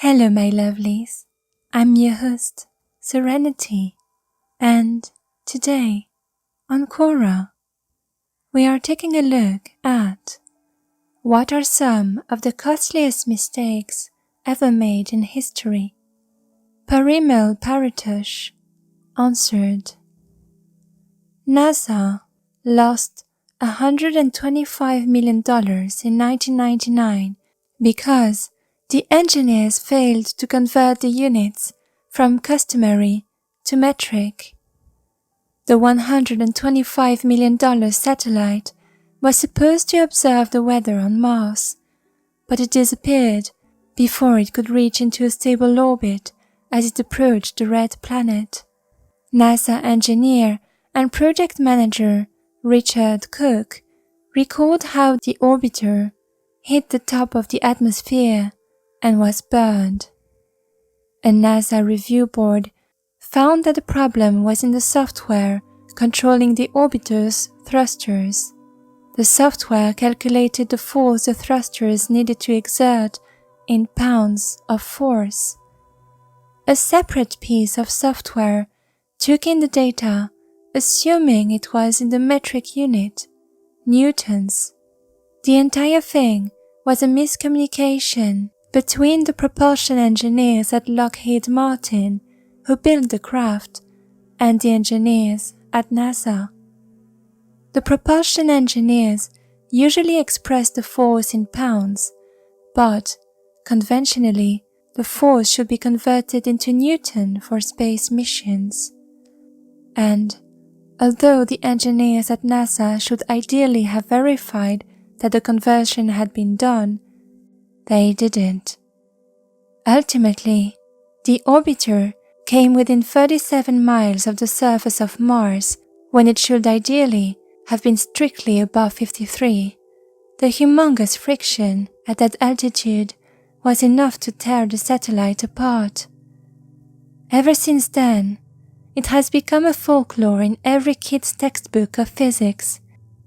Hello my lovelies, I'm your host, Serenity, and today, on Quora, we are taking a look at what are some of the costliest mistakes ever made in history. Parimal Paritosh answered, NASA lost $125 million in 1999 because the engineers failed to convert the units from customary to metric. The $125 million satellite was supposed to observe the weather on Mars, but it disappeared before it could reach into a stable orbit as it approached the red planet. NASA engineer and project manager Richard Cook recalled how the orbiter hit the top of the atmosphere and was burned. A NASA review board found that the problem was in the software controlling the orbiter's thrusters. The software calculated the force the thrusters needed to exert in pounds of force. A separate piece of software took in the data, assuming it was in the metric unit, newtons. The entire thing was a miscommunication between the propulsion engineers at Lockheed Martin, who built the craft, and the engineers at NASA. The propulsion engineers usually express the force in pounds, but conventionally, the force should be converted into Newton for space missions. And although the engineers at NASA should ideally have verified that the conversion had been done, they didn't. Ultimately, the orbiter came within 37 miles of the surface of Mars when it should ideally have been strictly above 53. The humongous friction at that altitude was enough to tear the satellite apart. Ever since then, it has become a folklore in every kid's textbook of physics.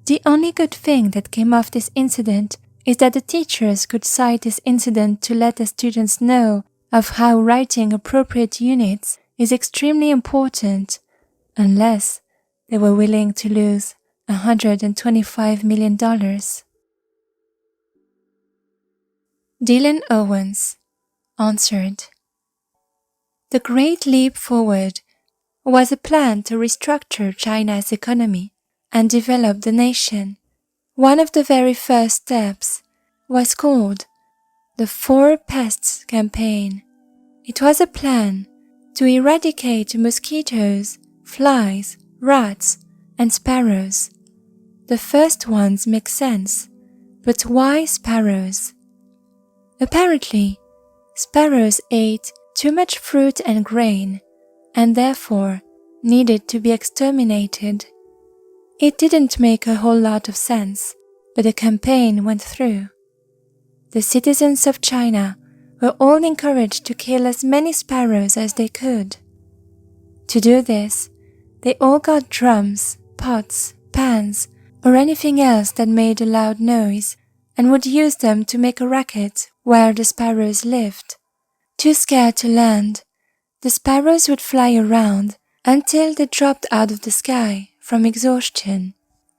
The only good thing that came of this incident is that the teachers could cite this incident to let the students know of how writing appropriate units is extremely important, unless they were willing to lose $125 million. Dylan Owens answered, "The Great Leap Forward was a plan to restructure China's economy and develop the nation. One of the very first steps was called the Four Pests Campaign. It was a plan to eradicate mosquitoes, flies, rats, and sparrows. The first ones make sense, but why sparrows? Apparently, sparrows ate too much fruit and grain, and therefore needed to be exterminated. It didn't make a whole lot of sense, but the campaign went through. The citizens of China were all encouraged to kill as many sparrows as they could. To do this, they all got drums, pots, pans, or anything else that made a loud noise, and would use them to make a racket where the sparrows lived. Too scared to land, the sparrows would fly around until they dropped out of the sky from exhaustion.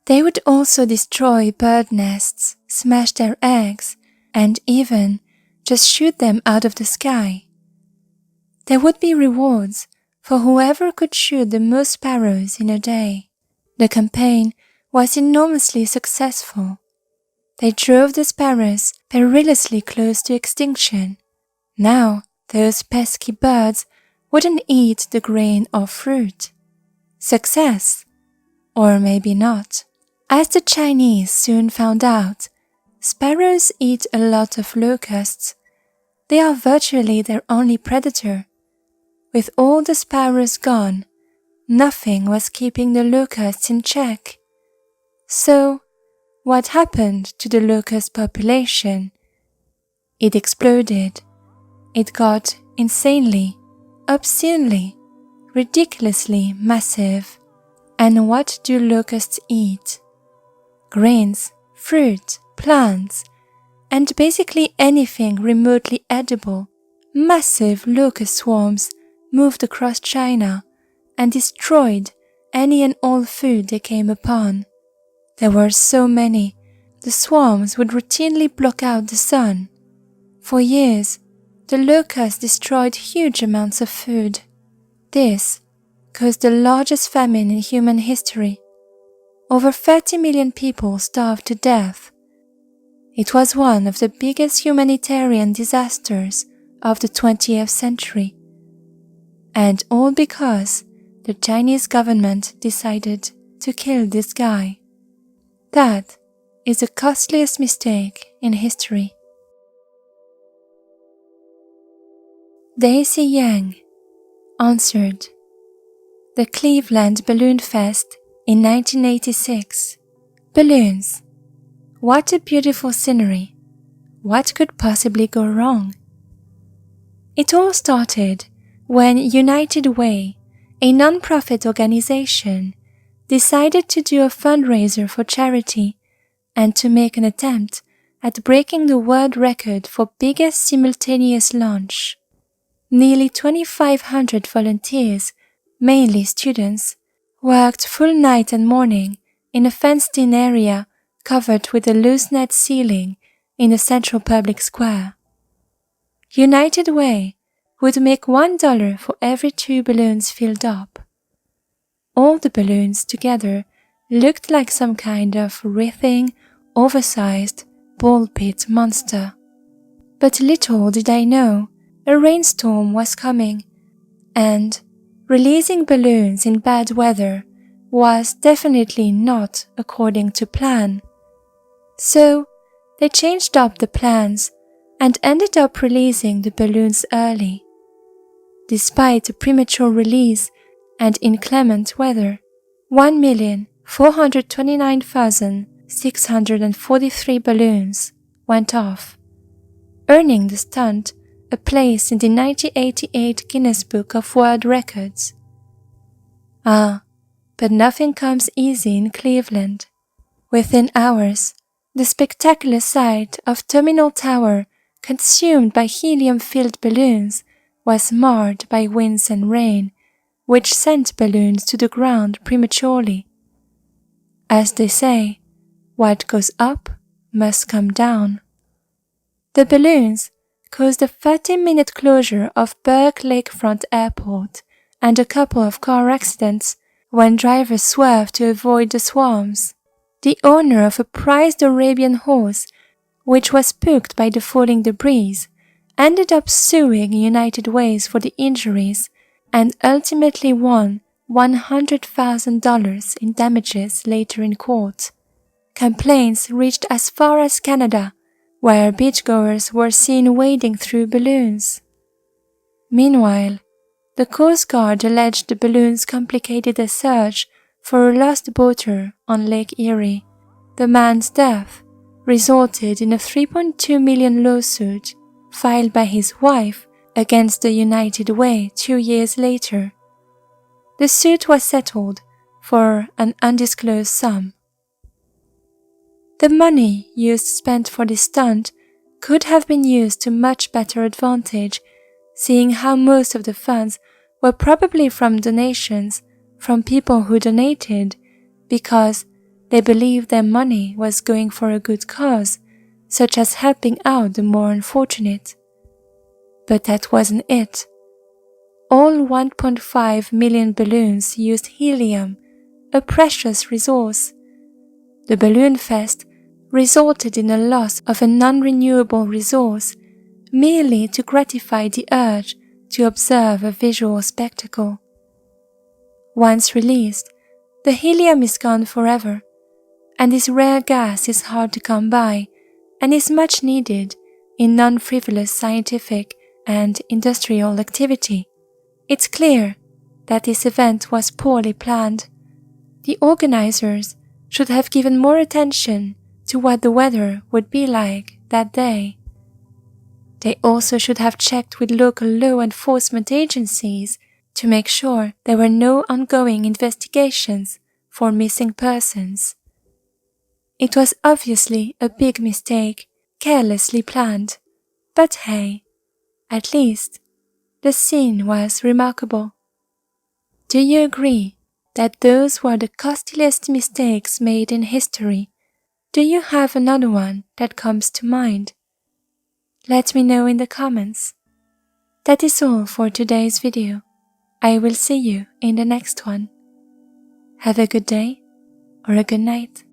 They would also destroy bird nests, smash their eggs, and even just shoot them out of the sky. There would be rewards for whoever could shoot the most sparrows in a day. The campaign was enormously successful. They drove the sparrows perilously close to extinction. Now, those pesky birds wouldn't eat the grain or fruit. Success? Or maybe not. As the Chinese soon found out, sparrows eat a lot of locusts. They are virtually their only predator. With all the sparrows gone, nothing was keeping the locusts in check. So, what happened to the locust population? It exploded. It got insanely, obscenely, ridiculously massive. And what do locusts eat? Grains, fruit, plants, and basically anything remotely edible. massive locust swarms moved across China and destroyed any and all food they came upon. There were so many, the swarms would routinely block out the sun. For years, the locusts destroyed huge amounts of food. This caused the largest famine in human history. Over 30 million people starved to death. It was one of the biggest humanitarian disasters of the 20th century. And all because the Chinese government decided to kill this guy. That is the costliest mistake in history. Daisy Yang answered, the Cleveland Balloon Fest in 1986. Balloons. What a beautiful scenery. What could possibly go wrong? It all started when United Way, a non-profit organization, decided to do a fundraiser for charity and to make an attempt at breaking the world record for biggest simultaneous launch. Nearly 2,500 volunteers, mainly students, worked full night and morning in a fenced-in area covered with a loose net ceiling in the central public square. United Way would make $1 for every 2 balloons filled up. All the balloons together looked like some kind of writhing, oversized ball pit monster. But little did I know, a rainstorm was coming, and releasing balloons in bad weather was definitely not according to plan. So they changed up the plans and ended up releasing the balloons early. Despite a premature release and inclement weather, 1,429,643 balloons went off, earning the stunt a place in the 1988 Guinness Book of World Records. But nothing comes easy in Cleveland. Within hours, the spectacular sight of Terminal Tower consumed by helium-filled balloons was marred by winds and rain, which sent balloons to the ground prematurely. As they say, what goes up must come down. The balloons caused a 30-minute closure of Burke Lakefront Airport and a couple of car accidents when drivers swerved to avoid the swarms. The owner of a prized Arabian horse, which was spooked by the falling debris, ended up suing United Ways for the injuries and ultimately won $100,000 in damages later in court. Complaints reached as far as Canada, where beachgoers were seen wading through balloons. Meanwhile, the Coast Guard alleged the balloons complicated a search for a lost boater on Lake Erie. The man's death resulted in a $3.2 million lawsuit filed by his wife against the United Way 2 years later. The suit was settled for an undisclosed sum. The money spent for this stunt could have been used to much better advantage, seeing how most of the funds were probably from donations from people who donated because they believed their money was going for a good cause, such as helping out the more unfortunate. But that wasn't it. All 1.5 million balloons used helium, a precious resource. The Balloon Fest resulted in a loss of a non-renewable resource merely to gratify the urge to observe a visual spectacle. Once released, the helium is gone forever, and this rare gas is hard to come by and is much needed in non-frivolous scientific and industrial activity. It's clear that this event was poorly planned. The organizers should have given more attention to what the weather would be like that day. They also should have checked with local law enforcement agencies to make sure there were no ongoing investigations for missing persons. It was obviously a big mistake, carelessly planned, but hey, At least, the scene was remarkable. Do you agree that those were the costliest mistakes made in history? Do you have another one that comes to mind? Let me know in the comments. That is all for today's video. I will see you in the next one. Have a good day or a good night.